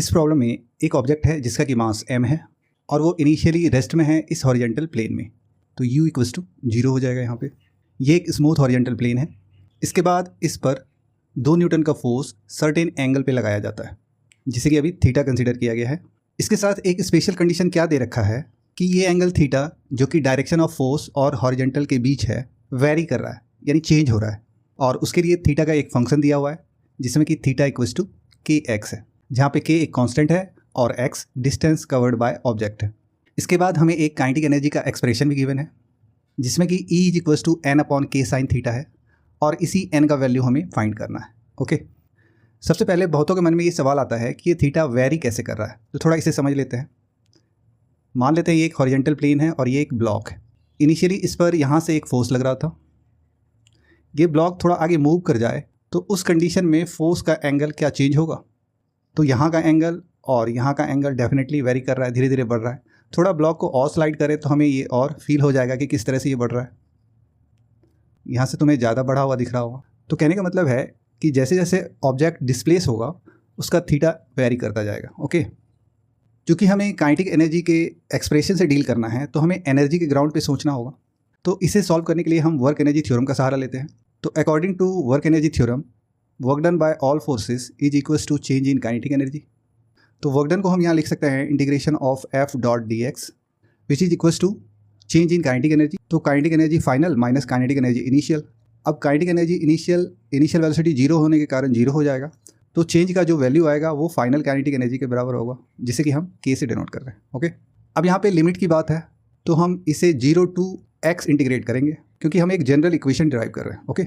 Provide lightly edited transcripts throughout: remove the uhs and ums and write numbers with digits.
इस प्रॉब्लम में एक ऑब्जेक्ट है जिसका कि मास m है और वो इनिशियली रेस्ट में है इस हॉरिजेंटल प्लेन में, तो u इक्वल्स टू 0 हो जाएगा यहाँ पे। ये एक स्मूथ हॉरिजेंटल प्लेन है। इसके बाद इस पर 2 न्यूटन का फोर्स सर्टेन एंगल पे लगाया जाता है जिसे कि अभी थीटा कंसीडर किया गया है। इसके साथ एक स्पेशल कंडीशन क्या दे रखा है कि ये एंगल थीटा जो कि डायरेक्शन ऑफ फोर्स और हॉरिजेंटल के बीच है वेरी कर रहा है, यानी चेंज हो रहा है, और उसके लिए थीटा का एक फंक्शन दिया हुआ है जिसमें कि theta equals to K X है, जहाँ पे के एक कांस्टेंट है और X distance covered by object है। इसके बाद हमें एक काइनेटिक एनर्जी का एक्सप्रेशन भी गिवन है जिसमें कि E is equals to N upon K sine theta है और इसी n का वैल्यू हमें फाइंड करना है। ओके, सबसे पहले बहुतों के मन में ये सवाल आता है कि ये थीटा वेरी कैसे कर रहा है, तो थोड़ा इसे समझ लेते हैं। मान लेते हैं ये एक हॉरिजेंटल प्लेन है और ये एक ब्लॉक है। इनिशियली इस पर यहाँ से एक फोर्स लग रहा था, ये ब्लॉक थोड़ा आगे मूव कर जाए तो उस कंडीशन में फोर्स का एंगल क्या चेंज होगा, तो यहाँ का एंगल और यहाँ का एंगल डेफिनेटली वेरी कर रहा है, धीरे धीरे बढ़ रहा है। थोड़ा ब्लॉक को और स्लाइड करें तो हमें ये और फील हो जाएगा कि किस तरह से ये बढ़ रहा है। यहाँ से तुम्हें ज़्यादा बढ़ा हुआ दिख रहा होगा। तो कहने का मतलब है कि जैसे जैसे ऑब्जेक्ट डिस्प्लेस होगा उसका थीटा वेरी करता जाएगा। ओके, क्योंकि हमें काइनेटिक एनर्जी के एक्सप्रेशन से डील करना है तो हमें एनर्जी के ग्राउंड पे सोचना होगा। तो इसे सॉल्व करने के लिए हम वर्क एनर्जी थ्योरम का सहारा लेते हैं। तो according to work energy theorem, work done by all forces is equals to change in kinetic energy. तो वर्क डन को हम यहाँ लिख सकते हैं integration of F dot D X which is equals to change in kinetic energy. तो kinetic energy final minus kinetic energy initial. अब kinetic energy initial velocity 0 होने के कारण 0 हो जाएगा, तो चेंज का जो वैल्यू आएगा वो फाइनल काइनेटिक एनर्जी के बराबर होगा, जिसे कि हम k से डिनोट कर रहे हैं। ओके, अब यहाँ पे लिमिट की बात है तो हम इसे 0 टू x इंटीग्रेट करेंगे क्योंकि हम एक जनरल इक्वेशन डिराइव कर रहे हैं। ओके,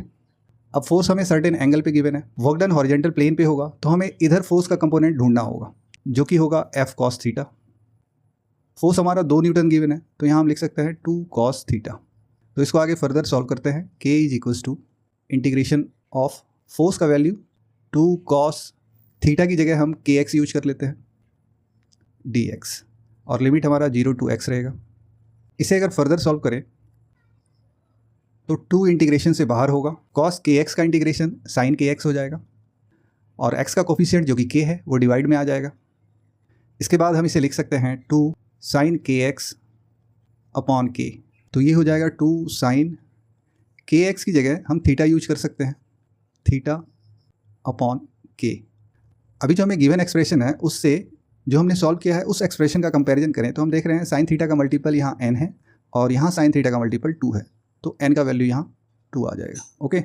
अब फोर्स हमें सर्टेन एंगल पे गिवन है, वर्क डन हॉरिजेंटल प्लेन पे होगा तो हमें इधर फोर्स का कंपोनेंट ढूंढना होगा जो कि होगा f cos थीटा। फोर्स हमारा 2 न्यूटन गिवन है तो यहाँ हम लिख सकते हैं 2 cos थीटा। तो इसको आगे फर्दर सॉल्व करते हैं। k is equals to integration of force का वैल्यू 2 cos थीटा की जगह हम kx यूज कर लेते हैं dx, और लिमिट हमारा 0 टू x रहेगा। इसे अगर फर्दर सॉल्व करें तो 2 इंटीग्रेशन से बाहर होगा, cos kx का इंटीग्रेशन sin kx हो जाएगा और x का कोफिशिएंट जो कि k है वो डिवाइड में आ जाएगा। इसके बाद हम इसे लिख सकते हैं 2 sin kx अपॉन k, तो ये हो जाएगा 2 sin kx की जगह हम थीटा यूज कर सकते हैं, थीटा अपॉन k। अभी जो हमें गिवन एक्सप्रेशन है उससे जो हमने सॉल्व किया है उस एक्सप्रेशन का कंपैरिजन करें तो हम देख रहे हैं sin थीटा का मल्टीपल यहाँ n है और यहाँ sin थीटा का मल्टीपल 2 है, तो n का वैल्यू यहाँ 2 आ जाएगा। ओके।